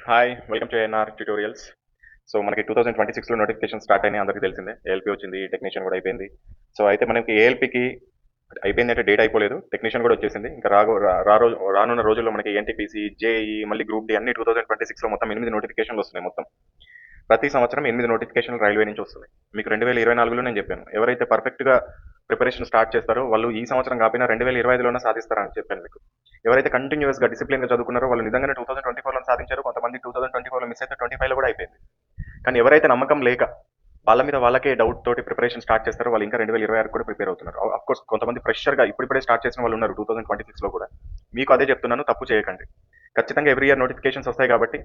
Hi welcome to ANR tutorials. So మనకి 2026లో notification start అయినాయి, అందరికీ తెలిసిందే. ఏఎల్పీ వచ్చింది, టెక్నీషియన్ కూడా అయిపోయింది. సో అయితే మనకి ఏఎల్పీకి అయిపోయింది అంటే డేట్ అయిపోలేదు, టెక్నీషియన్ కూడా వచ్చేసింది. ఇంకా రానున్న రోజుల్లో మనకి ఎన్టీపీసీ, జేఈ, మళ్ళీ గ్రూప్ డి అన్ని 2026లో మొత్తం 8 నోటిఫికేషన్లు వస్తున్నాయి. మొత్తం ప్రతి సంవత్సరం 8 నోటిఫికేషన్లు రైల్వే నుంచి వస్తున్నాయి. మీకు 2024లో నేను చెప్పాను, ఎవరైతే పర్ఫెక్ట్గా ప్రిపరేషన్ స్టార్ట్ చేస్తారో వాళ్ళు ఈ సంవత్సరం కాకపోయినా 2025లోనే సాధిస్తారని చెప్పాను మీకు. ఎవరైతే కంటిన్యూస్గా డిసిప్లిన్గా చదువుకున్నారో వాళ్ళు నిజంగానే 2024లో సాధించారు. కొంతమంది 2024లో మిస్ అయితే 25లో కూడా అయిపోయింది. కానీ ఎవరైతే నమ్మకం లేక వాళ్ళ మీద వాళ్ళకే డౌట్ తోటి ప్రిపరేషన్ స్టార్ట్ చేస్తారో వాళ్ళు ఇంకా 2026 కూడా ప్రిపేర్ అవుతున్నారు. అఫ్ కోర్స్ కొంతమంది ఫ్రెషర్గా ఇప్పుడిప్పుడే స్టార్ట్ చేసిన వాళ్ళు ఉన్నారు 2026లో కూడా. మీకు అదే చెప్తున్నాను, తప్పు చేయకండి. ఖచ్చితంగా ఎవ్రీ ఇయర్ నోటిఫికేషన్స్ వస్తాయి కాబట్టి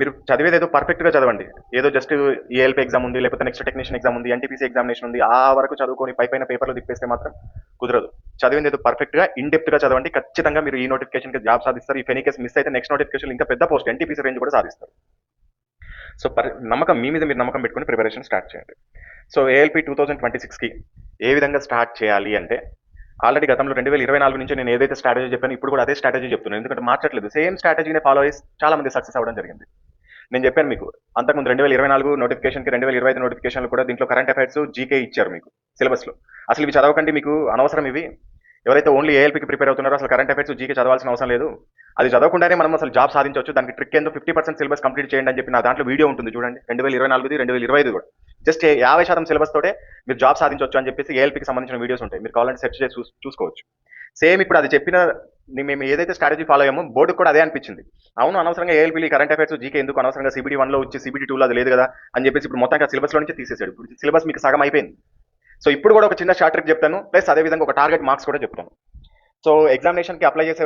మీరు చదివేది ఏదో పర్ఫెక్ట్గా చదవండి. ఏదో జస్ట్ ఏఎల్పీ ఎగ్జామ్ ఉంది, లేకపోతే నెక్స్ట్ టెక్నీషియన్ ఎగ్జామ్ ఉంది, ఎన్టీపీసీ ఎగ్జామినేషన్ ఉంది, ఆ వరకు చదువుకొని పైన పేపర్లు తిప్పేస్తే మాత్రం కుదరదు. చదివింది ఏదో పర్ఫెక్ట్గా ఇన్డెప్త్గా చదవండి. ఖచ్చితంగా మీరు ఈ నోటిఫికేషన్కి జాబ్ సాధిస్తారు. ఈ ఫెనీ కేసు మిస్ అయితే నెక్స్ట్ నోటిఫికేషన్ ఇంకా పెద్ద పోస్ట్ ఎన్టీపీసీ రేంజ్ కూడా సాధిస్తారు. సో నమ్మకం మీ మీద మీరు నమ్మకం పెట్టుకుని ప్రిపరేషన్ స్టార్ట్ చేయండి. సో ఏఎల్పీ 2026కి ఏ విధంగా స్టార్ట్ చేయాలి అంటే, ఆల్రెడీ గతంలో 2024 నుంచి నేను ఏదైతే స్ట్రాటజీ చెప్పాను ఇప్పుడు కూడా అదే స్ట్రాటజీ చెప్తున్నాను. ఎందుకంటే మార్చట్లేదు, సేమ్ స్ట్రాటజీనే ఫాలో అయ్యి చాలా మంది సక్సెస్ అవ్వడం జరిగింది. నేను చెప్పాను మీకు అంతకుముందు 2024 నోటిఫికేషన్కి 2025 నోటిఫికేషన్లు కూడా దీంట్లో కరెంట్ అఫైర్స్, జీకే ఇచ్చారు మీకు సిలబస్లో. అసలు ఇవి చదవకండి, మీకు అనవసరం ఇవి. ఎవరైతే ఓన్లీ ఏఎల్పీకి ప్రిపేర్ అవుతున్నారో అసలు కరెంట్ అఫైర్స్, జీకే చదవాల్సిన అవసరం లేదు. అది చదవకుండానే మనం అసలు జాబ్ సాధించవచ్చు. దానికి ట్రిక్ ఏందో 50% సిలబస్ కంప్లీట్ చేయండి అని చెప్పి నా దాంట్లో వీడియో ఉంటుంది చూడండి, 2024ది 2025 కూడా. జస్ట్ 50% సిలబస్ తోటే మీరు జాబ్ సాధించవచ్చు అని చెప్పేసి ఏఎల్పీకి సంబంధించిన వీడియోస్ ఉంటాయి, మీరు కావాలంటే సెర్చ్ చేసి చూసుకోవచ్చు. సేమ్ ఇప్పుడు అది చెప్పిన మేము ఏదైతే స్ట్రాటజీ ఫాలో అయ్యామో బోర్డుకు కూడా అదే అనిపించింది. అవును, అనవసరంగా ఏఎల్పీ కరెంట్ అఫైర్స్, జీకే ఎందుకు అనవసరంగా సిబిడి 1లో వచ్చి సిబిడి 2లో అది లేదు కదా అని చెప్పేసి ఇప్పుడు మొత్తం సిలబస్లో నుంచి తీసేసాడు. ఇప్పుడు సిలబస్ మీకు సగం అయిపోయింది. సో ఇప్పుడు కూడా ఒక చిన్న షార్ట్ ట్రిక్ చెప్తాను, ప్లస్ అదే విధంగా ఒక టార్గెట్ మార్క్స్ కూడా చెప్తాను. సో ఎగ్జామినేషన్కి అప్లై చేసే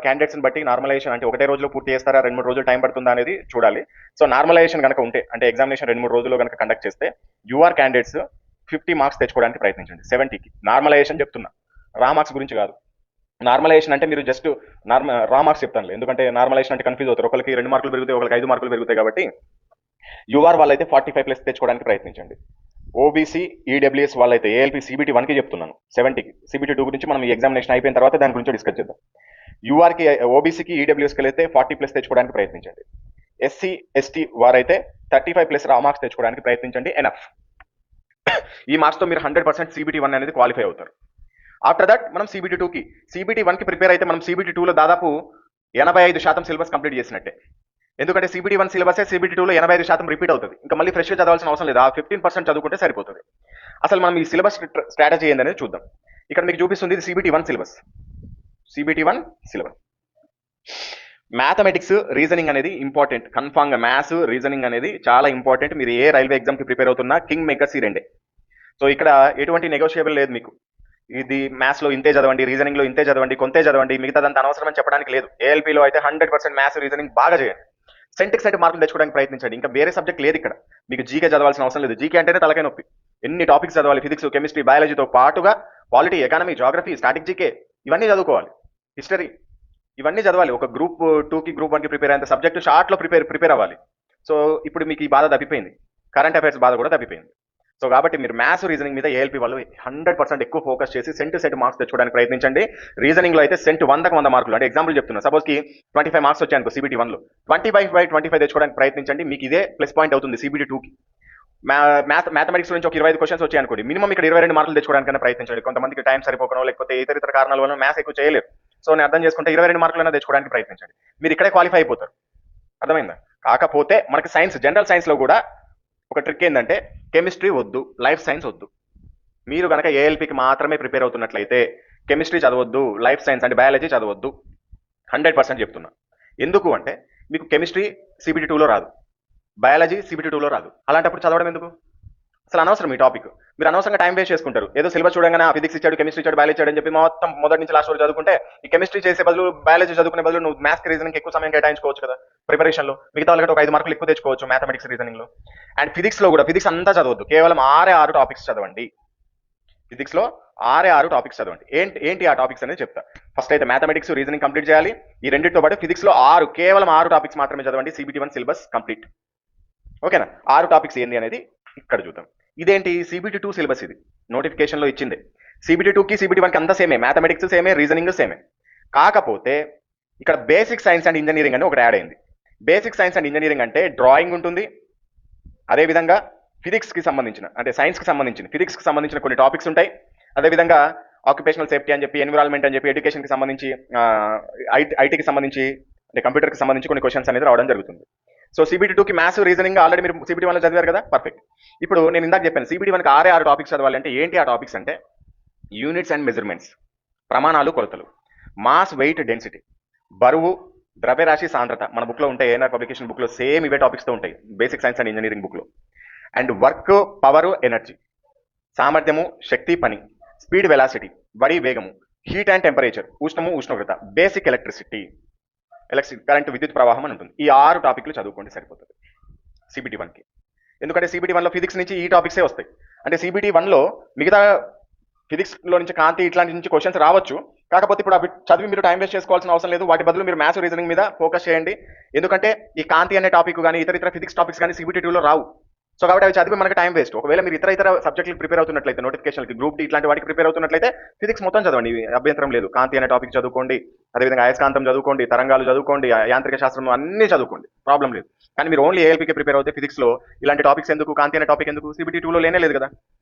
క్యాండిడేట్స్ని బట్టి నార్మలైజేషన్ అంటే ఒకటే రోజులో పూర్తి చేస్తారా, 2-3 రోజులు టైం పడుతుందా అనేది చూడాలి. సో నార్మలైజేషన్ కనుక ఉంటే, అంటే ఎగ్జామినేషన్ 2-3 రోజుల్లో కనుక కండక్ట్ చేస్తే యూఆర్ క్యాండిడేట్స్ 50 మార్క్స్ తెచ్చుకోవడానికి ప్రయత్నించండి. 70కి నార్మలైజేషన్ చెప్తున్నా, రా మార్క్స్ గురించి కాదు. నార్మలైజేషన్ అంటే మీరు జస్ట్ రా మార్క్స్ చెప్తాను, ఎందుకంటే నార్మలైజేషన్ అంటే కన్ఫ్యూజ్ అవుతారు. ఒకరికి 2 మార్కులు పెరుగుతాయి, ఒకరికి 5 మార్కులు పెరుగుతాయి. కాబట్టి యూఆర్ వాళ్ళైతే 45+ తెచ్చుకోవడానికి ప్రయత్నించండి. ఓబీసీ, ఈడబ్ల్యూఎస్ వాళ్ళైతే ఏఎల్పీ సిబిటి 1కి చెప్తున్నాను 70కి. సిబిటి 2 గురించి మనం ఈ ఎగ్జామినేషన్ అయిపోయిన తర్వాత దాని గురించి డిస్కస్ చేద్దాం. యూఆర్కి, ఓబీసీకి, ఈడబ్ల్యూఎస్కి అయితే 40+ తెచ్చుకోవడానికి ప్రయత్నించండి. ఎస్సీ, ఎస్టీ వారైతే 35+ రా మార్క్స్ తెచ్చుకోవడానికి ప్రయత్నించండి. ఎనఫ్. ఈ మార్క్స్తో మీరు 100% సిబిటి 1 అనేది క్వాలిఫై అవుతారు. ఆఫ్టర్ దట్ మనం సిబిటి 2కి, సిబిటి 1కి ప్రిపేర్ అయితే మనం సిబిటి 2లో దాదాపు 85% సిలబస్ కంప్లీట్ చేసినట్టే. ఎందుకంటే సిబిటి 1 సిలబసే సిబిటి 2లో 85% రిపీట్ అవుతుంది. ఇంకా మళ్ళీ ఫ్రెష్గా చదవాల్సిన అవసరం లేదు, ఆ 15% చదువుకుంటే సరిపోతుంది. అసలు మనం ఈ సిలబస్ స్ట్రాటజీ ఏందనేది చూద్దాం. ఇక్కడ మీకు చూపిస్తుంది ఇది CBT 1 syllabus. CBT 1 syllabus mathematics, reasoning అనేది ఇంపార్టెంట్. కన్ఫామ్గా మ్యాథ్స్, రీజనింగ్ అనేది చాలా ఇంపార్టెంట్. మీరు ఏ రైల్వే ఎగ్జామ్కి ప్రిపేర్ అవుతున్నా కింగ్ మేకర్స్ ఈ రెండే. సో ఇక్కడ ఎటువంటి నెగోషియబుల్ లేదు మీకు. ఇది మ్యాథ్స్లో ఇంతే చదవండి, రీజనింగ్లో ఇంతే చదవండి, కొంతే చదవండి, మిగతాదంతా అనవసరం అని చెప్పడానికి లేదు. ఏఎల్పీలో అయితే 100% మ్యాథ్స్, రీజనింగ్ బాగా చేయండి. సెంటికి సెంట్ మార్కులు తెచ్చుకోవడానికి ప్రయత్నించండి. ఇంకా వేరే సబ్జెక్ట్ లేదు ఇక్కడ. మీకు జీకే చదవాల్సిన అవసరం లేదు. జీకే అంటేనే తలకాయ నొప్పి. ఎన్ని టాపిక్స్ చదవాలి, ఫిజిక్స్, కెమిస్ట్రీ, బయాలజీతో పాటుగా polity, economy, geography, static GK ఇవన్నీ చదువుకోవాలి. హిస్టరీ ఇవన్నీ చదవాలి. ఒక గ్రూప్ 2కి, గ్రూప్ 1కి ప్రిపేర్ అయ్యేంత సబ్జెక్టు షార్ట్లో ప్రిపేర్ అవ్వాలి. సో ఇప్పుడు మీకు ఈ బాధ తప్పిపోయింది, కరెంట్ అఫైర్స్ బాధ కూడా తప్పిపోయింది. సో కాబట్టి మీరు మ్యాథ్స్, రీజనింగ్ మీద ఏఎల్పీ వాళ్ళు 100% ఎక్కువ ఫోకస్ చేసి సెంట్ మార్క్స్ తెచ్చుకోవడానికి ప్రయత్నించండి. రీజనింగ్లో అయితే సెంట్ 100కి 100 మార్కులు. అంటే ఎగ్జాంపుల్ చెప్తున్నా, సపోజ్కి 25 మార్క్స్ వచ్చాయనుకో సిబిటి 1లో, 25/25 తెచ్చుకోవడానికి ప్రయత్నించండి. మీకు ఇదే ప్లస్ పాయింట్ అవుతుంది సిబిటి 2కి. మ్యాథమెటిక్స్ నుంచి ఒక 25 క్వశ్చన్స్ వచ్చాయనుకోండి, మినిమం ఇక్కడ 22 మార్కులు తెచ్చుకోవడానికైనా ప్రయత్నించండి. కొంతమందికి టైం సరిపోకనో లేకపోతే ఇతర కారణాల వల్ల మ్యాథ్స్ ఎక్కువ చేయలేరు. సో నేను అర్థం చేసుకుంటే 22 మార్కులైనా తెచ్చుకోవడానికి ప్రయత్నించండి. మీరు ఇక్కడే క్వాలిఫై అయిపోతారు. అర్థమైందా? కాకపోతే మనకి సైన్స్, జనరల్ సైన్స్లో కూడా ఒక ట్రిక్ ఏంటంటే కెమిస్ట్రీ వద్దు, లైఫ్ సైన్స్ వద్దు. మీరు కనుక ఏఎల్పీకి మాత్రమే ప్రిపేర్ అవుతున్నట్లయితే కెమిస్ట్రీ చదవద్దు, లైఫ్ సైన్స్ అంటే బయాలజీ చదవద్దు. 100% చెప్తున్నా. ఎందుకు అంటే మీకు కెమిస్ట్రీ సిబిటి 2లో రాదు, బయాలజీ సిబిటి 2లో రాదు. అలాంటప్పుడు చదవడం ఎందుకు? అసలు అనవసరం ఈ టాపిక్. మీరు అనవసరంగా టైం వేస్ట్ చేసుకుంటారు. ఏదో సిలబస్ చూడగానే ఫిజిక్స్ ఇచ్చాడు, కెమిస్ట్రీ ఇచ్చాడు, బయాలజీ ఇచ్చాడు అని చెప్పి మొత్తం మొదటి నుంచి లాస్ట్ వరకు చదువుకుంటే ఈ కెమిస్ట్రీ చేసే బదులు, బయాలజీ చదువుకునే బదులు నువ్వు మ్యాథ్స్, రీజనింగ్ ఎక్కువ సమయం కేటాయించుకోవచ్చు కదా ప్రిపరేషన్లో. మిగతా వాళ్ళకి ఒక 5 మార్కులు ఎక్కువ తెచ్చుకోవచ్చు మ్యాథమెటిక్స్, రీజనింగ్లో. అండ్ ఫిజిక్స్లో కూడా ఫిజిక్స్ అంతా చదవద్దు, కేవలం 6 టాపిక్స్ చదవండి. ఫిజిక్స్లో 6 టాపిక్స్ చదవండి. ఏంటి ఆ టాపిక్స్ అనేది చెప్తా. ఫస్ట్ అయితే మ్యాథమెటిక్స్, రీజనింగ్ కంప్లీట్ చేయాలి. ఈ రెండింటితో పాటు ఫిజిక్స్లో కేవలం 6 టాపిక్స్ మాత్రమే చదవండి. CBT 1 syllabus complete. ఓకేనా? 6 టాపిక్స్ ఏంటి అనేది ఇక్కడ చూద్దాం. ఇదేంటి సిబిటి 2 సిలబస్, ఇది నోటిఫికేషన్లో ఇచ్చింది. సిబిటి 2కి, సిబిటి 1కి అంతా సేమే, మ్యాథమెటిక్స్ సేమే, రీజనింగ్ సేమే. కాకపోతే ఇక్కడ బేసిక్ సైన్స్ అండ్ ఇంజనీరింగ్ అని ఒకటి యాడ్ అయింది. బేసిక్ సైన్స్ అండ్ ఇంజనీరింగ్ అంటే డ్రాయింగ్ ఉంటుంది, అదేవిధంగా ఫిజిక్స్కి సంబంధించిన అంటే సైన్స్కి సంబంధించిన ఫిజిక్స్కి సంబంధించిన కొన్ని టాపిక్స్ ఉంటాయి, అదేవిధంగా ఆక్యుపేషనల్ సేఫ్టీ అని చెప్పి, ఎన్విరాన్మెంట్ అని చెప్పి, ఎడ్యుకేషన్కి సంబంధించి, ఐటీకి సంబంధించి అంటే కంప్యూటర్కి సంబంధించి కొన్ని క్వశ్చన్స్ అనేది రావడం జరుగుతుంది. సో సిబిటీ 2కి మ్యాథ్స్ రీజనింగ్ ఆల్రెడీ మీరు సిబిటీ 1లో చదివారు కదా, పర్ఫెక్ట్. ఇప్పుడు నేను ఇందాక చెప్పాను సిబిటీ 1కి 6 టాపిక్స్ చదవాలి అంటే ఏంటి ఆ టాపిక్స్ అంటే యూనిట్స్ అండ్ మెజర్మెంట్స్, ప్రమాణాలు కొలతలు, మాస్ వెయిట్ డెన్సిటీ, బరువు, ద్రవ్యరాశి సాంద్రత, మన బుక్లో ఉంటాయి, ఏఎన్ఆర్ పబ్లికేషన్ బుక్లో సేమ్ ఇవే టాపిక్స్తో ఉంటాయి బేసిక్ సైన్స్ అండ్ ఇంజనీరింగ్ బుక్లో. అండ్ వర్క్, పవర్, ఎనర్జీ, సామర్థ్యము, శక్తి, పని, స్పీడ్, వెలాసిటీ, వడి, వేగము, హీట్ అండ్ టెంపరేచర్, ఉష్ణము, ఉష్ణోగ్రత, బేసిక్ ఎలక్ట్రిసిటీ, కరెంట్, విద్యుత్ ప్రవాహం అని ఉంటుంది. ఈ 6 టాపిక్లు చదువుకోండి సరిపోతుంది సిబిటీ 1కి. ఎందుకంటే సిబిటీ 1లో ఫిజిక్స్ నుంచి ఈ టాపిక్సే వస్తాయి. అంటే సిబిటీ 1లో మిగతా ఫిజిక్స్లో నుంచి కాంతి ఇట్లాంటి నుంచి క్వశ్చన్స్ రావచ్చు, కాకపోతే ఇప్పుడు అవి చదివి మీరు టైం వేస్ట్ చేసుకోవాల్సిన అవసరం లేదు. వాటి బదులు మీరు మ్యాథ్స్ రీజనింగ్ మీద ఫోకస్ చేయండి. ఎందుకంటే ఈ కాంతి అనే టాపిక్ కానీ ఇతర ఫిజిక్స్ టాపిక్స్ కానీ సిబిటీ 2లో రావు. సో కాబట్టి అవి చదివి మనకి టైం వేస్ట్. ఒకవేళ మీరు ఇతర సబ్జెక్టులకు ప్రిపేర్ అవుతున్నట్లయితే, నోటిఫికేషన్కి, గ్రూప్ డి ఇట్లాంటి వాటికి ప్రిపేర్ అవుతున్నట్లయితే ఫిజిక్స్ మొత్తం చదవండి, అభ్యంతరం లేదు. కాంతి అనే టాపిక్ చదువుకోండి, అదేవిధంగా అయస్కాంతం చదువుకోండి, తరంగాలు చదువుకోండి, యాంత్రిక శాస్త్రం అన్నీ చదువుకోండి, ప్రాబ్లం లేదు. కానీ మీరు ఓన్లీ ఏఎల్పీకి ప్రిపేర్ అవుతే ఫిజిక్స్లో ఇలాంటి టాపిక్స్ ఎందుకు, కాంతి అనే టాపిక్ ఎందుకు, సిబిటీ 2లో లేనే లేదు కదా.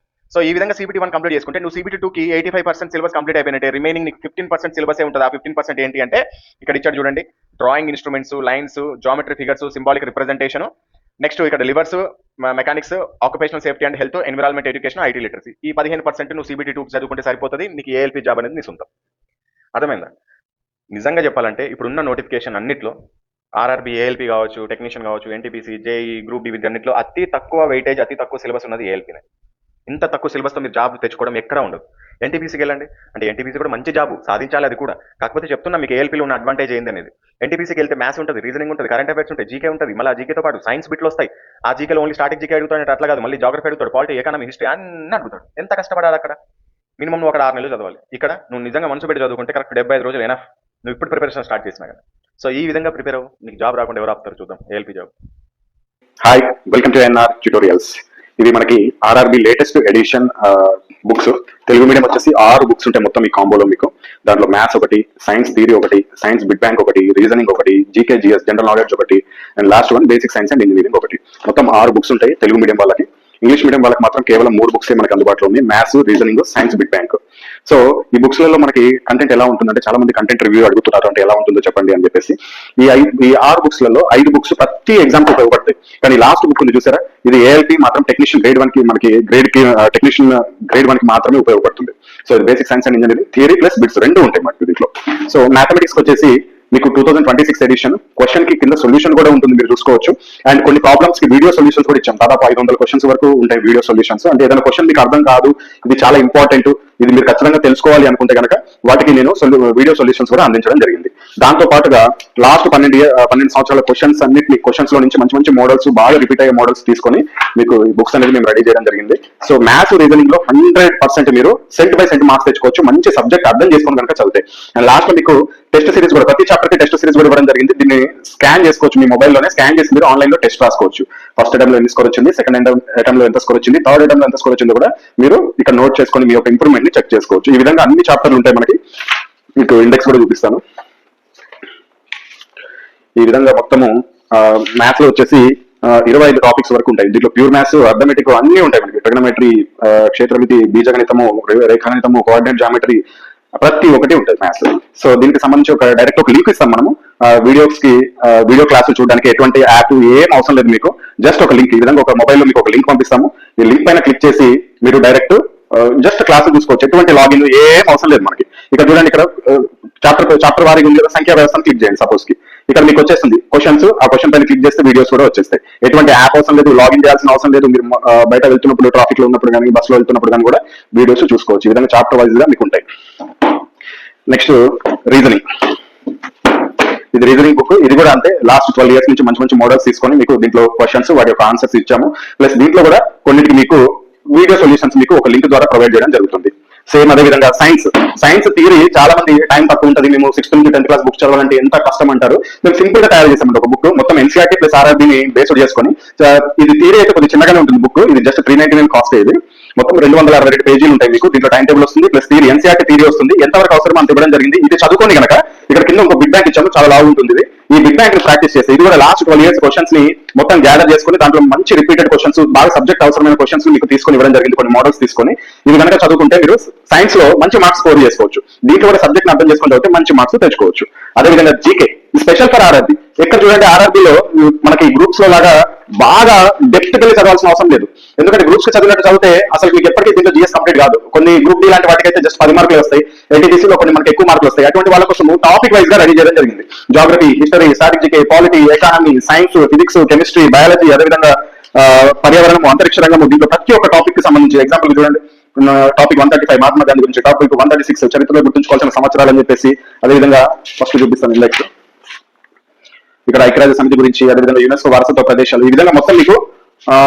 సో ఈ విధంగా సిబిటీ 1 కంప్లీట్ చేసుకుంటే నువ్వు సిబిటీ 2కి 85% సిలబస్ కంప్లీట్ అయిపోయినట్టే. రిమైనింగ్ నీకు 15% సిలబస్ ఉంటుంది. ఆ 15% ఏంటి అంటే ఇక్కడ ఇచ్చాడు చూడండి, drawing instruments, lines, geometry figures, symbolic representation, next ఇక్కడ levers, mechanics, occupational safety and health, environment, education, IT literacy. ఈ 15% నువ్వు సిబిటీ 2 చదువుకుంటే సరిపోతుంది. నీకు ఏఎల్పీ జాబ్ అనేది నీ సొంతం. అర్థమైందా? నిజంగా చెప్పాలంటే ఇప్పుడున్న నోటిఫికేషన్ అన్నిట్లో ఆర్ఆర్బీ, ఏఎల్పీ కావచ్చు, టెక్నీషియన్ కావచ్చు, ఎన్టీపీసీ, జేఈ, గ్రూప్ డి వీటన్నిటిలో అతి తక్కువ వెయిటేజ్, అతి తక్కువ సిలబస్ ఉన్నది ఏఎల్పీనే. ఇంత తక్కువ సిలబస్తో మీరు జాబ్ తెచ్చుకోవడం ఎక్కడా ఉండదు. ఎన్టీపీసీకి వెళ్ళండి, అంటే ఎన్టీపీసీ కూడా మంచి జాబ్ సాధించాలి, అది కూడా. కాకపోతే చెప్తున్నా మీకు ఏఎల్పీలో ఉన్న అడ్వాంటేజ్ ఏంది అనేది. ఎన్టీపీసీకి వెళ్తే మ్యాథ్స్ ఉంటుంది, రీజనింగ్ ఉంటుంది, కరెంట్ అఫైర్స్ ఉంటాయి, జీకే ఉంటుంది, మళ్ళీ ఆ జీకేతో పాటు సైన్స్ బిట్లు వస్తాయి. ఆ జీకేలో ఓన్లీ స్టాటిక్ జీకే అడుగుతాడు, అట్లా కాదు, మళ్ళీ జాగ్రఫీ అడుగుతాడు, పాలిటీ, ఎకానమీ, హిస్టరీ అన్నీ అడుగుతాడు. ఎంత కష్టపడాలి అక్కడ. మినిమం నువ్వు అక్కడ 6 నెలలు చదవాలి. ఇక్కడ నువ్వు నిజంగా మనసు పెట్టి చదువుకుంటే కరెక్ట్ 75 రోజులు ఎనఫ్. నువ్వు ఇప్పుడు ప్రిపరేషన్ స్టార్ట్ చేసినా కదా. సో ఈ విధంగా ప్రిపేర్ అవ్వు, నీకు జాబ్ రాకుండా ఎవరు ఆపుతారు చూద్దాం ALP job. Hi, welcome to NR tutorials. ఇది మనకి RRB latest edition books. Telugu medium వచ్చేసి 6 బుక్స్ ఉంటాయి మొత్తం ఈ కాంబోలో మీకు. దాంట్లో మ్యాథ్స్ ఒకటి, సైన్స్ థియరీ ఒకటి, సైన్స్ బిగ్ బ్యాంక్ ఒకటి, రీజనింగ్ ఒకటి, జీకే జిఎస్ జనరల్ నాలెడ్జ్ ఒకటి, and last one basic science and engineering ఒకటి. మొత్తం 6 బుక్స్ ఉంటాయి తెలుగు మీడియం వాళ్ళకి. ఇంగ్లీష్ మీడియం వాళ్ళకి మాత్రం కేవలం 3 బుక్సే మనకి అందుబాటులో ఉంది, maths, reasoning, science big bank. So ఈ బుక్స్ లలో మనకి కంటెంట్ ఎలా ఉంటుందంటే, చాలా మంది కంటెంట్ రివ్యూ అడుగుతున్నారు, అంటే ఎలా ఉంటుందో చెప్పండి అని చెప్పేసి. ఈ 6 బుక్స్ లలో 5 బుక్స్ ప్రతి ఎగ్జామ్ కి ఉపయోగపడతాయి. కానీ లాస్ట్ బుక్ ఉంది చూసారా, ఇది ఏఎల్పీ మాత్రం టెక్నీషియన్ గ్రేడ్ 1 కి, మనకి టెక్నీషియన్ గ్రేడ్ 1 కి మాత్రమే ఉపయోగపడుతుంది. సో ఇది basic science and engineering, theory plus bits 2 ఉంటాయి మనకి దీంట్లో. సో మ్యాథమెటిక్స్ వచ్చేసి మీకు 2026 ఎడిషన్ క్వశ్చన్ కి కింద సొల్యూషన్ కూడా ఉంటుంది, మీరు చూసుకోవచ్చు. అండ్ కొన్ని ప్రాబ్లమ్స్ కి వీడియో సొల్యూషన్స్ కూడా ఇచ్చాం. దాదాపు 500 క్వశ్చన్స్ వరకు ఉంటాయి వీడియో సొల్యూషన్స్. అంటే ఏదైనా క్వశ్చన్ మీకు అర్థం కాదు, ఇది చాలా ఇంపార్టెంట్, ఇది మీరు ఖచ్చితంగా తెలుసుకోవాలి అనుకుంటే కనుక వాటికి నేను వీడియో సొల్యూషన్స్ కూడా అందించడం జరిగింది. దాంతో పాటుగా లాస్ట్ 12 సంవత్సరాల క్వశ్చన్స్ అన్నింటినీ, క్వశ్చన్స్ లో నుంచి మంచి మంచి మోడల్స్, బాగా రిపీట్ అయ్యే మోడల్స్ తీసుకొని మీకు ఈ బుక్స్ అనేది మేము రెడీ చేయడం జరిగింది. సో మ్యాథ్స్, రీజనింగ్ లో 100% మీరు సెంట్ బై సెంట్ మార్క్స్ తెచ్చుకోవచ్చు, మంచి సబ్జెక్ట్ అర్థం చేసుకుని కనుక చదివితే. అండ్ లాస్ట్ లో మీకు టెస్ట్ సిరీస్ కూడా, ప్రతి చాప్టర్ కి టెస్ట్ సిరీస్ కూడా ఇవ్వడం జరిగింది. దీన్ని స్కాన్ చేసుకోవచ్చు, మీ మొబైల్లోనే స్కాన్ చేసి మీరు ఆన్లైన్ లో టెస్ట్ రాసుకోవచ్చు. ఫస్ట్ అటెంప్ట్ లో ఎన్ని స్కోర్ వచ్చింది, సెకండ్ అటెంప్ట్ లో ఎంత స్కోర్ వచ్చింది, థర్డ్ అటెంప్ట్ లో ఎంత స్కోర్ వచ్చిందో కూడా మీరు ఇక్కడ నోట్ చేసుకొని మీ యొక్క ఇంప్రూవ్మెంట్ ని చెక్ చేసుకోవచ్చు. ఈ విధంగా అన్ని చాప్టర్లు ఉంటాయి మనకి. మీకు ఇండెక్స్ కూడా చూపిస్తాను. ఈ విధంగా మొత్తము మ్యాథ్స్ లో వచ్చేసి 25 టాపిక్స్ వరకు ఉంటాయి. దీంట్లో ప్యూర్ మ్యాథ్స్, అర్థమెటిక్ అన్ని ఉంటాయి మనకి. ట్రిగనోమెట్రీ, క్షేత్రమితి, బీజగణితము, రేఖాగణితము, కోఆర్డినేట్ జామెట్రీ, ప్రతి ఒక్కటి ఉంటుంది మ్యాథ్స్. సో దీనికి సంబంధించి డైరెక్ట్ ఒక లింక్ ఇస్తాం మనము. వీడియో క్లాసులు చూడడానికి ఎటువంటి యాప్ ఏం అవసరం లేదు మీకు. జస్ట్ ఒక లింక్, ఈ విధంగా ఒక మొబైల్లో మీకు ఒక లింక్ పంపిస్తాము. ఈ లింక్ పైన క్లిక్ చేసి మీరు డైరెక్ట్ జస్ట్ క్లాసులు చూసుకోవచ్చు. ఎటువంటి లాగిన్ ఏం అవసరం లేదు మనకి. ఇక్కడ చూడండి, ఇక్కడ చాప్టర్ వారీగా ఉంది కదా, సంఖ్యా వ్యవస్థను క్లిక్ చేయండి సపోజ్ కి. ఇక్కడ మీకు వచ్చేస్తుంది క్వశ్చన్స్, ఆ క్వశ్చన్ పైన క్లిక్ చేస్తే వీడియోస్ కూడా వచ్చేస్తాయి. ఎటువంటి యాప్ అవసరం లేదు, లాగిన్ చేయాల్సిన అవసరం లేదు. మీరు బయట వెళ్తున్నప్పుడు, ట్రాఫిక్ లో ఉన్నప్పుడు కానీ, బస్ లో వెళ్తున్నప్పుడు కానీ కూడా వీడియోస్ చూసుకోవచ్చు. ఈ విధంగా చాప్టర్ వైజ్ గా మీకు ఉంటాయి. Next reasoning. ఇది రీజనింగ్ బుక్. ఇది కూడా అంతే, లాస్ట్ 12 years నుంచి మంచి మంచి మోడల్స్ తీసుకొని మీకు దీంట్లో క్వశ్చన్స్, వాటి యొక్క ఆన్సర్స్ ఇచ్చాము. ప్లస్ దీంట్లో కూడా కొన్నిటికి మీకు వీడియో సొల్యూషన్స్ మీకు ఒక లింక్ ద్వారా ప్రొవైడ్ చేయడం జరుగుతుంది. సేమ్ అదే విధంగా సైన్స్ థియరీ చాలా మంది టైం తక్కువ ఉంటుంది, మేము 6th నుంచి 10th క్లాస్ బుక్ చదవాలంటే ఎంత కష్టం అంటారు. మేము సింపుల్ గా తయారు చేసామంటే ఒక బుక్, మొత్తం ఎన్సీఆర్టీ ప్లస్ ఆర్ఆర్బీని బేస్డ్ చేసుకొని. ఇది థియరీ అయితే కొద్దిగా చిన్నగానే ఉంటుంది బుక్. ఇది జస్ట్ 399 కాస్ట్. ఇది మొత్తం 262 పేజీలు ఉంటాయి మీకు. దీంట్లో టైం టేబుల్ వస్తుంది, ప్లస్ థియరీ, ఎన్సీఆర్టీ థియరీ వస్తుంది. ఎంతవరకు అవసరం అంత ఇవ్వడం జరిగింది. ఇది చదువుకొని కనుక ఇక్కడ కింద ఒక బిగ్ బ్యాంక్ ఇచ్చాము, చాలా లావు ఉంటుంది ఇది. ఈ బిగ్ బ్యాంగ్ ని ప్రాక్టీస్ చేస్తే ఇది కూడా లాస్ట్ 12 years క్వశ్చన్స్ ని మొత్తం గ్యాదర్ చేసుకుని దాంట్లో మంచి రిపీటెడ్ క్వశ్చన్స్ బాగా సబ్జెక్ట్ అవసరమైన క్వశ్చన్స్ మీకు తీసుకొని ఇవ్వడం జరిగింది, కొన్ని మోడల్స్ తీసుకొని. ఇవి కనుక చదువుకుంటే మీరు సైన్స్ లో మంచి మార్క్స్ స్కోర్ చేసుకోవచ్చు. దీంట్లో కూడా సబ్జెక్ట్ అర్థం చేసుకుంటే అయితే మంచి మార్క్స్ తెచ్చుకోవచ్చు. అదేవిధంగా జీకే స్పెషల్ ఫర్ ఆర్ఆర్బి. ఎక్కడ చూడండి ఆర్ఆర్బిలో మనకి గ్రూప్స్ లో లాగా బాగా డెప్త్ వెళ్ళి చదవాల్సిన అవసరం లేదు. ఎందుకంటే గ్రూప్స్ కి చదివినట్టు చదివితే అసలు మీకు ఎప్పటికీ దీంట్లో జిఎస్ కంప్లీట్ కాదు. కొన్ని గ్రూప్ డి లాంటి వాటికి అయితే జస్ట్ 10 మార్కులు వస్తాయి, ఎన్టీటీసీ లో కొన్ని మనకి ఎక్కువ మార్కులు వస్తాయి. అటువంటి వాళ్ళ కోసం టాపిక్ వైజ్ గా రెడీ చేయడం జరిగింది. Geography, history, strategy, polity, economy, science, physics, chemistry, biology, అదేవిధంగా పర్యావరణం, అంతరిక్ష రంగము, దీంట్లో ప్రతి ఒక్క టాపిక్ కి సంబంధించి ఎగ్జాంపుల్ చూడండి. టాపిక్ 135 మహాత్మా గాంధీ గురించి, టాపిక్ 136 చరిత్రలో గుర్తుంచుకోవాల్సిన సంవత్సరాలు అని చెప్పేసి, అదేవిధంగా ఫస్ట్ చూపిస్తాను ఇండెక్స్. ఇక్కడ ఐక్యరాజ్య సమితి గురించి, అదేవిధంగా యునెస్కో వారసత్వ ప్రదేశాలు, ఈ విధంగా మొత్తం మీకు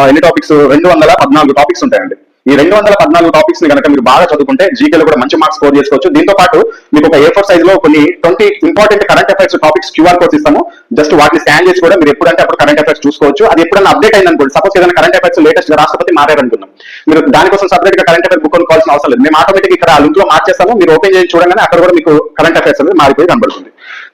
ఎన్ని టాపిక్స్ 214 టాపిక్స్ ఉంటాయండి. ఈ 214 టాపిక్స్ ని కనుక మీరు బాగా చదువుకుంటే జీకేలో కూడా మంచి మార్క్స్ స్కోర్ చేసుకోవచ్చు. దీంతో పాటు మీకు ఒక A4 సైజ్ లో కొన్ని 20 important current affairs topics QR codes ఇస్తాము. జస్ట్ వాటిని స్కాన్ చేసి కూడా మీరు ఎప్పుడంటే అప్పుడు కరెంట్ అఫైర్స్ చూసుకోవచ్చు. అది ఎప్పుడైనా అప్డేట్ అయింది అనుకోండి, సపోజ్ ఏదైనా కరెంట్ అఫైర్స్ లేటెస్ట్ రాష్ట్రపతి మారారనుకుందాం, మీరు దానికోసం సపరేట్ గా కరెంట్ అఫైర్ బుక్ కొనుక్కోవాల్సిన అవసరం లేదు. మేము ఆటోమేటిక్ ఇక్కడ ఆ లింక్ లో మార్చేస్తాము. మీరు ఓపెన్ చేసి చూడగానే అక్కడ కూడా మీకు కరెంట్ అఫైర్స్ అనేది మారిపోయి కనబడుతుంది.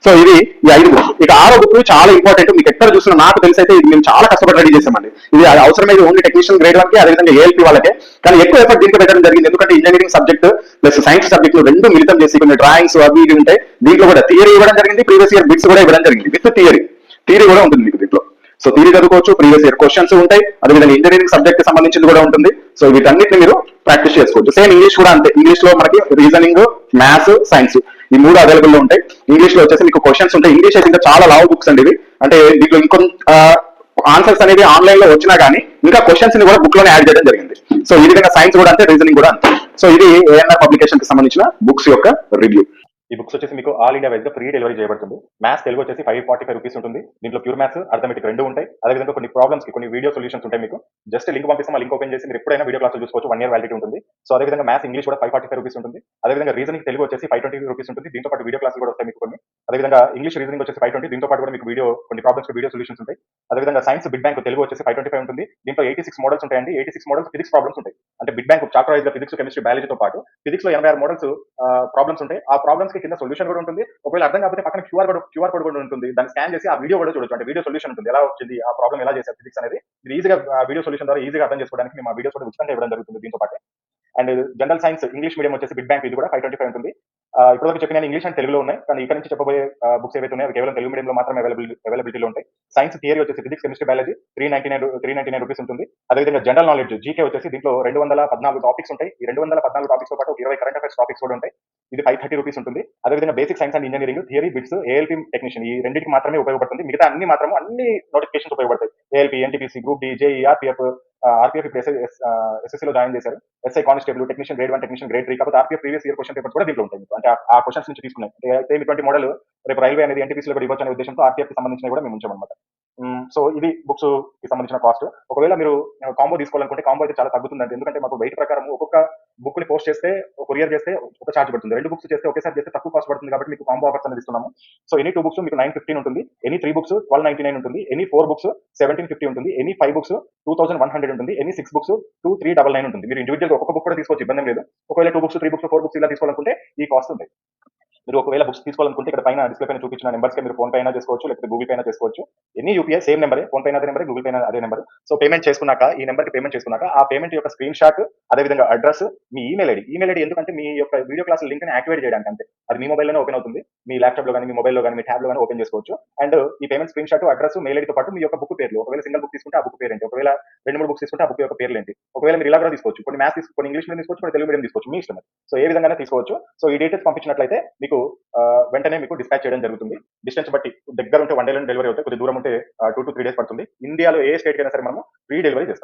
సో ఇది ఈ 5 బుక్స్. ఇక 6వ బుక్ చాలా ఇంపార్టెంట్. మీకు ఎక్కడ చూసినా నాకు తెలిసి అయితే ఇది మేము చాలా కష్టపడి రెడీ చేసామండి. ఇది అవసరమైతే ఓన్లీ టెక్నీషియన్ గ్రేడ్ వాళ్ళకి, అదేవిధంగా ఏఎల్పీ వాళ్ళకే, కానీ ఎక్కువ ఎఫర్ట్ దీంట్లో పెట్టడం జరిగింది. ఎందుకంటే ఇంజనీరింగ్ సబ్జెక్ట్ ప్లస్ సైన్స్ సబ్జెక్టులు రెండు మిళితం చేసి కొన్ని డ్రాయింగ్స్ అవి ఇవి ఉంటాయి. దీంట్లో కూడా థియరీ ఇవ్వడం జరిగింది, ప్రీవియస్ ఇయర్ బిట్స్ కూడా ఇవ్వడం జరిగింది విత్ థియరీ కూడా ఉంటుంది మీకు దీంట్లో. సో థియరీ చదువుకోవచ్చు, ప్రీవియస్ ఇయర్ క్వశ్చన్స్ ఉంటాయి, అదేవిధంగా ఇంజనీరింగ్ సబ్జెక్ట్ కి సంబంధించింది కూడా ఉంటుంది. సో వీటన్నిటిని మీరు ప్రాక్టీస్ చేసుకోవచ్చు. సేమ్ ఇంగ్లీష్ కూడా అంతే. ఇంగ్లీష్ లో మనకి రీజనింగ్, మ్యాథ్స్, సైన్స్ ఈ 3 అవైలబుల్ లో ఉంటాయి. ఇంగ్లీష్ లో వచ్చేసి మీకు క్వశ్చన్స్ ఉంటాయి. ఇంగ్లీష్ అయితే ఇంకా చాలా లావ్ బుక్స్ అండి ఇవి. అంటే దీంట్లో ఇంకొంత ఆన్సర్స్ అనేది ఆన్లైన్ లో వచ్చినా కానీ ఇంకా క్వశ్చన్స్ ని కూడా బుక్ లోనే యాడ్ చేయడం జరిగింది. సో ఈ విధంగా సైన్స్ కూడా అంతే, రీజనింగ్ కూడా అంతే. సో ఇది ఏఎన్ఆర్ పబ్లికేషన్ కి సంబంధించిన బుక్స్ యొక్క రివ్యూ. ఈ బుక్స్ వచ్చేసి మీకు ఆల్ ఇండియా వైజ్ గా ఫ్రీ డెలివరీ చేయబడుతుంది. మ్యాథ్స్ తెలుగు వచ్చేసి 545 రూపీస్ ఉంటుంది. దీంట్లో ప్యూర్ మ్యాథ్స్, అర్థమెటిక్ రెండు ఉంటాయి. అదేవిధంగా కొన్ని ప్రాబ్లమ్స్ కి కొన్ని వీడియో సొల్యూషన్స్ ఉంటాయి. మీకు జస్ట్ లింక్ పంపిస్తాం, ఆ లింక్ ఓపెన్ చేసి మీరు ఎప్పుడైనా వీడియో క్లాస్ చూసుకోవచ్చు. 1 year వ్యాలిడిటీ ఉంటుంది. సో అదేవిధంగా మ్యాథ్స్ ఇంగ్లీష్ కూడా 545 రూపీస్ ఉంటుంది. అదేవిధంగా రీజనింగ్ తెలుగు వచ్చేసి 520 రూపీస్ ఉంటుంది. దీంతో పాటు వీడియో క్లాసులు కూడా వస్తాయి మీకు కొన్ని. అదేవిధంగా ఇంగ్లీష్ రీజనింగ్ వచ్చేసి 520, దీంతో పాటు కూడా మీకు కొన్ని ప్రాబ్లమ్స్ వీడియో సొల్యూషన్స్ ఉంటాయి. అదేవిధంగా సైన్స్ బిగ్ బ్యాంక్ తెలుగు వచ్చేసి 525 ఉంటుంది. దీంట్లో 86 మోడల్స్ ఉంటాయండి. 86 మోడల్స్ ఫిజిక్స్ ప్రాబ్లమ్స్ ఉంటాయి. అంటే బిగ్ బ్యాంక్ చాప్టర్ వైజ్ గా ఫిజిక్స్, కెమిస్ట్రీ, బయాలజీతో పాటు ఫిజిక్స్ లో 86 మోడల్స్ ప్రాబ్లమ్స్ ఉంటాయి. ఆ ప్రాబ్లమ్స్ కి కింద సొల్యూషన్ కూడా ఉంటుంది. ఒకవేళ అర్థం కాకపోతే పక్కన క్యూఆర్ కోడ్ కూడా ఉంటుంది. దాన్ని స్కాన్ చేసి ఆ వీడియో కూడా చూడొచ్చు. అంటే వీడియో సొల్యూషన్ ఉంటుంది, ఎలా వచ్చింది ఆ ప్రాబ్లం, ఎలా చేశారు ఫిజిక్స్ అనేది. మీరు ఈజీగా వీడియో సొల్యూషన్ ద్వారా ఈజీగా అర్థం చేసుకోవడానికి మేము ఆ వీడియోస్ కూడా ఉచితంగా ఇవ్వడం జరుగుతుంది దీంతో పాటు. And general science English medium వచ్చేసి బిగ్ బ్యాంక్ ఇది కూడా 525 ఉంటుంది. ఇప్పటివరకు చెప్పిన ఇంగ్లీష్ అండ్ తెలుగులో ఉన్నాయి, కానీ ఇక్కడ నుంచి చెప్పబోయే బుక్స్ ఏవైతే ఉన్నాయో కేవలం తెలుగు మీడియంలో మాత్రమే అవైలబిలిటీలో ఉంటాయి. సైన్స్ థియరీ వచ్చేసి ఫిజిక్స్, కెమిస్ట్రీ, బయాలజీ 399 రూపీస్ ఉంటుంది. అదేవిధంగా జనరల్ నాలెడ్జ్ జీకే వచ్చేసి దీంట్లో 214 టాపిక్స్ ఉంటాయి. ఈ 214 టాపిక్స్ తో పాటు 20 కరెంట్ అఫైర్స్ టాపిక్స్ కూడా ఉంటాయి. ఇది 530 రూపీస్ ఉంటుంది. అదేవిధంగా basic science and engineering theory bits, ALP technician ఈ రెండింటికి మాత్రమే ఉపయోగపడుతుంది. మిగతా అన్ని నోటిఫికేషన్స్ ఉపయోగపడతాయి. ALP, NTPC, group D, JE, RPF ఇప్పుడు ఎస్ఎస్సీలో జాయిన్ చేశారు. SI constable, technician grade 1, technician grade 3. కాబట్టి RPF previous year question papers కూడా దీంట్లో ఉంటాయి. అంటే ఆ క్వశ్చన్స్ నుంచి తీసుకున్నాయి. అంటే ఇటువంటి మోడల్ రేపు రైల్వే అనేది ఎన్టీపీసీలో కూడా ఇవ్వచ్చు అనే ఉద్దేశంతో ఆర్పీఎఫ్ కి సంబంధించిన కూడా మేము ఉంచామన్నమాట. సో ఇది బుక్స్ కి సంబంధించిన కాస్ట్. ఒకవేళ మీరు కాంబో తీసుకోవాలనుకుంటే కాంబో అయితే చాలా తగ్గుతుందండి. ఎందుకంటే మాకు వెయిట్ ప్రకారం ఒక్కొక్క బుక్ ని పోస్ట్ చేస్తే, కొరియర్ చేస్తే ఒక ఛార్జ్ పడుతుంది. 2 బుక్స్ చేస్తే ఒకేసారి చేస్తే తక్కువ కాస్ట్ పడుతుంది. కాబట్టి మీకు కాంబో ఆఫర్స్ అనేది ఇస్తున్నాము. సో ఎనీ 2 బుక్స్ మీకు 915 ఉంటుంది. ఎనీ 3 బుక్స్ 1299 ఉంటుంది. ఎనీ 4 బుక్స్ 1750 ఉంటుంది. ఎనీ 5 బుక్స్ 2100 ఉంటుంది. ఎనీ 6 బుక్స్ 2399 ఉంటుంది. మీరు ఇండివిజువల్ గా ఒక్కొక్క బుక్ కూడా తీసుకోవచ్చు, ఇబ్బంది లేదు. ఒకవేళ 2 బుక్స్, 3 బుక్స్, 4 బుక్స్ ఇలా తీసుకోవాలనుకుంటే ఈ కాస్ట్ ఉంటాయి. మీరు ఒకవేళ బుక్స్ తీసుకోవాలనుకుంటే ఇక్కడ పైన డిస్ప్లే పైన చూపించిన నెంబర్స్ కి మీరు ఫోన్ పే అయినా చేసుకోవచ్చు, లేకపోతే గూగుల్ పే అయినా చేసుకోవచ్చు. ఎన్ని యూపీఐ సేమ్ నెంబరే, ఫోన్ పే అదే నెంబర్, గూగుల్ పే అదే నెంబర్. సో పేమెంట్ చేసుకున్నాక, ఈ నెంబర్ కి పేమెంట్ చేసుకున్నాక ఆ పేమెంట్ యొక్క స్క్రీన్ షాట్, అదేవిధంగా అడ్రస్, మీ ఈమెయిల్ ఐడి ఎందుకంటే మీ యొక్క వీడియో క్లాస్ లింక్ ని యాక్టివేట్ చేయడానికి, అంతే. అది మీ మొబైల్ లోనే ఓపెన్ అవుతుంది. మీ ల్యాప్టాప్ లో కానీ, మీ మొబైల్ లో కానీ, మీ ట్యాబ్ లో కానీ ఓపెన్ చేసుకోవచ్చు. అండ్ ఈ payment screen shot, address, mail ఐడితో పాటు మీ యొక్క బుక్ పేర్లు, ఒకవేళ సింగిల్ బుక్ తీసుకుంటే ఆ బుక్ పేరు ఏంటి, ఒకవేళ 2-3 బుక్స్ తీసుకుంటే ఆ బుక్ యొక్క పేర్లు ఏంటి, ఒకవేళ మీరు ఇలా కూడా తీసుకోవచ్చు. కొన్ని మ్యాథ్స్ కొన్ని ఇంగ్లీష్ మీడియం తీసుకోవచ్చు, కొన్ని తెలుగు మీడియం తీసుకోవచ్చు, మీ ఇష్టం. సో ఏ విధంగా తీసుకోవచ్చు. సో ఈ డీటెయిల్స్ పంపించినట్లయితే మీకు వెంటనే మీకు డిస్పాచ్ చేయడం జరుగుతుంది. డిస్టెన్స్ బట్టి దగ్గర ఉంటే 1 day లో డెలివరీ అవుతాయి, కొద్ది దూరం ఉంటే 2 to 3 days పడుతుంది. ఇండియాలో ఏ స్టేట్ కైనా సరే మనము ఫ్రీ డెలివరీ చేస్తాం.